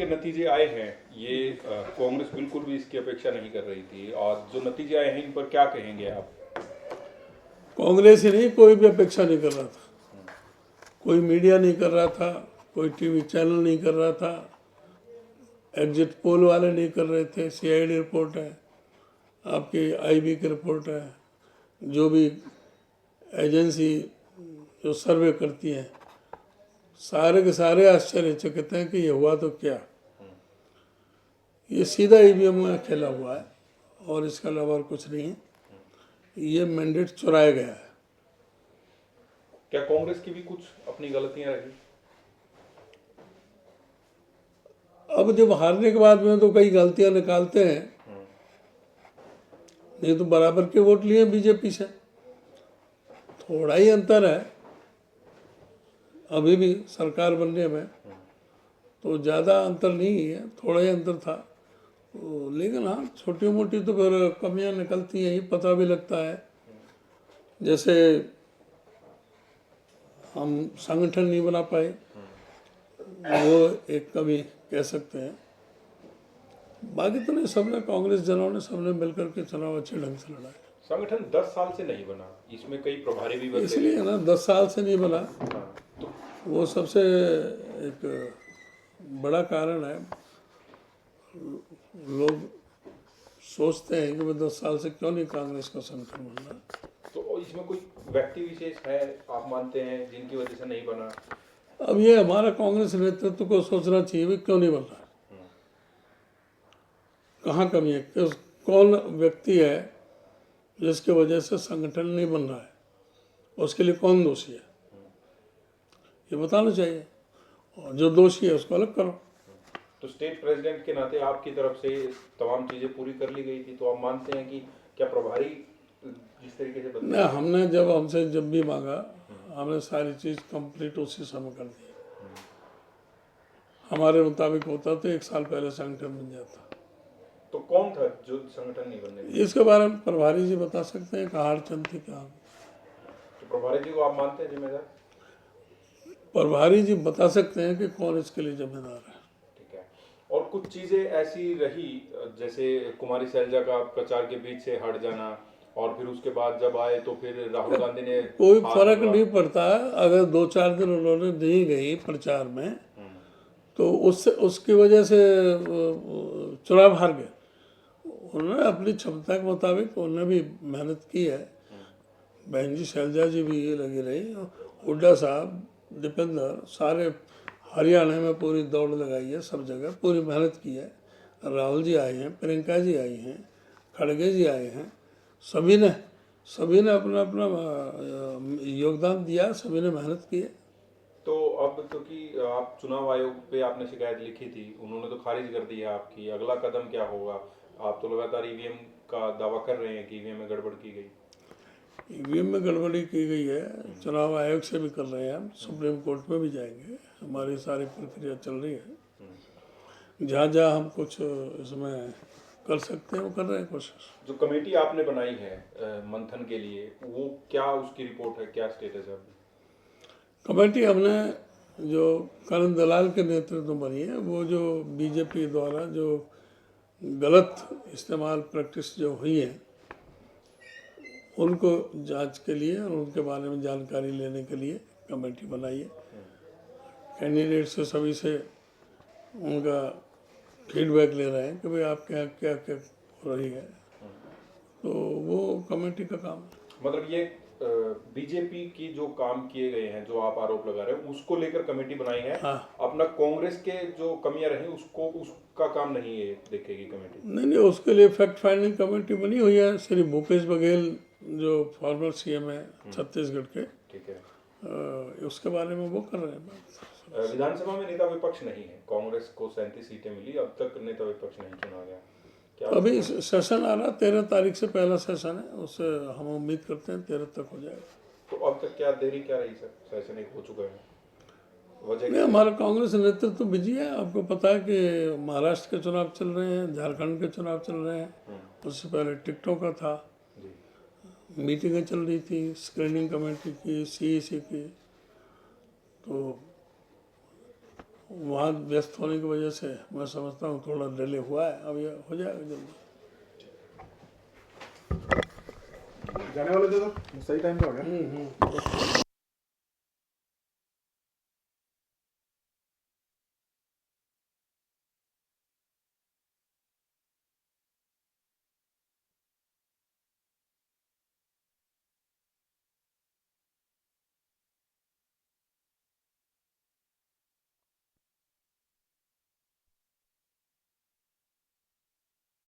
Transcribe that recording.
के नतीजे आए हैं, ये कांग्रेस बिल्कुल भी इसकी अपेक्षा नहीं कर रही थी, और जो नतीजे आए हैं इन पर क्या कहेंगे आप? कांग्रेस ही नहीं, कोई भी अपेक्षा नहीं कर रहा था, कोई मीडिया नहीं कर रहा था, कोई टीवी चैनल नहीं कर रहा था, एग्जिट पोल वाले नहीं कर रहे थे। सीआईडी रिपोर्ट है, आपकी आईबी की रिपोर्ट है, जो भी एजेंसी जो सर्वे करती हैं, सारे के सारे आश्चर्यचकित हैं कि ये हुआ तो क्या। ये सीधा ईवीएम में खेला हुआ है और इसके अलावा और कुछ नहीं है। ये मैंडेट चुराया गया है। क्या कांग्रेस की भी कुछ अपनी गलतियां रही? अब जब हारने के बाद में तो कई गलतियां निकालते हैं, नहीं तो बराबर के वोट लिए बीजेपी से, थोड़ा ही अंतर है अभी भी सरकार बनने में, तो ज़्यादा अंतर नहीं है, थोड़ा ही अंतर था। तो लेकिन हाँ, छोटी मोटी तो फिर कमियां निकलती हैं, ये पता भी लगता है। जैसे हम संगठन नहीं बना पाए, वो एक कमी कह सकते हैं। बाकी तो नहीं, सबने, कांग्रेस जनों ने सबने मिलकर के चुनाव अच्छे ढंग से लड़ा है। संगठन 10 साल से नहीं बना, इसमें कई प्रभारी भी बदले। इसलिए ना 10 साल से नहीं बना, हाँ, तो वो सबसे एक बड़ा कारण है। लोग सोचते हैं कि मैं 10 साल से क्यों नहीं कांग्रेस का संगठन बन रहा। तो इसमें कोई व्यक्ति विशेष है आप मानते हैं जिनकी वजह से नहीं बना? अब ये हमारा कांग्रेस नेतृत्व को सोचना चाहिए भी क्यों नहीं बन रहा है, कहाँ कमी है, कौन व्यक्ति है जिसकी वजह से संगठन नहीं बन रहा है, उसके लिए कौन दोषी है, ये बताना चाहिए, और जो दोषी है उसको अलग करो। तो स्टेट प्रेसिडेंट के नाते आपकी तरफ से तमाम चीजें पूरी कर ली गई थी, तो आप मानते हैं कि क्या प्रभारी जिस तरीके से बदले? नहीं, हमने हमसे जब भी मांगा, हमने सारी चीज़ कंप्लीट उसी समय कर दी। हमारे मुताबिक होता तो 1 साल पहले संगठन बन जाता। तो कौन था जो संगठन नहीं बनने दिया? इसके बारे में प्रभारी जी बता सकते हैं, कहाड़ चंद थे क्या। तो प्रभारी जी को आप मानते हैं जिम्मेदार? प्रभारी जी बता सकते हैं कि कौन इसके लिए जिम्मेदार है। ठीक है। और कुछ चीजें ऐसी रही, जैसे कुमारी शैलजा का प्रचार के बीच से हट जाना, और फिर उसके बाद जब आए तो फिर राहुल गांधी ने कोई फर्क नहीं पड़ता अगर 2-4 दिन उन्होंने नहीं गई प्रचार में, तो उससे उसकी वजह से चुनाव हार गए। उन्होंने अपनी क्षमता के मुताबिक उन्होंने भी मेहनत की है। बहन जी शैलजा जी भी ये लगी रही, हुड्डा साहब, दीपेंद्र, सारे हरियाणा में पूरी दौड़ लगाई है, सब जगह पूरी मेहनत की है। राहुल जी आए हैं, प्रियंका जी आई हैं, खड़गे जी आए हैं, सभी ने अपना अपना योगदान दिया, सभी ने मेहनत की है। तो अब तो कि आप चुनाव आयोग पे आपने शिकायत लिखी थी, उन्होंने तो खारिज कर दी है आपकी, अगला कदम क्या होगा? आप तो लगातार ईवीएम का दावा कर रहे हैं कि ईवीएम में गड़बड़ की गई। ईवीएम में गड़बड़ी की गई है, चुनाव आयोग से भी कर रहे हैं, हम सुप्रीम कोर्ट में भी जाएंगे, हमारी सारी प्रक्रिया चल रही है। जहाँ जहाँ हम कुछ इसमें कर सकते हैं वो कर रहे हैं कोशिश। जो कमेटी आपने बनाई है मंथन के लिए, वो क्या उसकी रिपोर्ट है, क्या स्टेटस है अभी? कमेटी हमने जो करण दलाल के नेतृत्व में बनी है, वो जो बीजेपी द्वारा जो गलत इस्तेमाल प्रैक्टिस जो हुई है उनको जांच के लिए और उनके बारे में जानकारी लेने के लिए कमेटी बनाई है। कैंडिडेट से सभी से उनका फीडबैक ले रहे हैं कि भाई आपके यहाँ क्या क्या हो रही है, तो वो कमेटी का काम है। मतलब ये बीजेपी की जो काम किए गए हैं, जो आप आरोप लगा रहे हैं, उसको लेकर कमेटी बनाई है। हाँ। अपना कांग्रेस के जो कमियां रही उसका काम नहीं है देखेगी कमेटी? नहीं, उसके लिए फैक्ट फाइंडिंग कमेटी बनी हुई है। श्री भूपेश बघेल जो फॉर्मर सीएम है छत्तीसगढ़ के, ठीक है, उसके बारे में वो कर रहे हैं बात। विधानसभा में नेता विपक्ष नहीं है, कांग्रेस को 37 सीटें मिली, अब तक नेता विपक्ष नहीं चुना गया। क्या अभी सेशन आ रहा, 13 तारीख से पहला सेशन है, उससे हम उम्मीद करते हैं 13 तक हो जाएगा। तो अब तक क्या देरी क्या रही सर? सेशन एक हो चुका है, वजह नहीं, हमारा कांग्रेस नेतृत्व बिजी है। आपको पता है कि महाराष्ट्र के चुनाव चल रहे हैं, झारखंड के चुनाव चल रहे हैं, उससे पहले टिकटों का था, मीटिंगें चल रही थी, स्क्रीनिंग कमेटी की, सीईसी की, तो वहाँ व्यस्त होने की वजह से मैं समझता हूँ थोड़ा डिले हुआ है, अब ये हो जाएगा जल्दी। जाने वाले थे तो सही टाइम पे हो गया।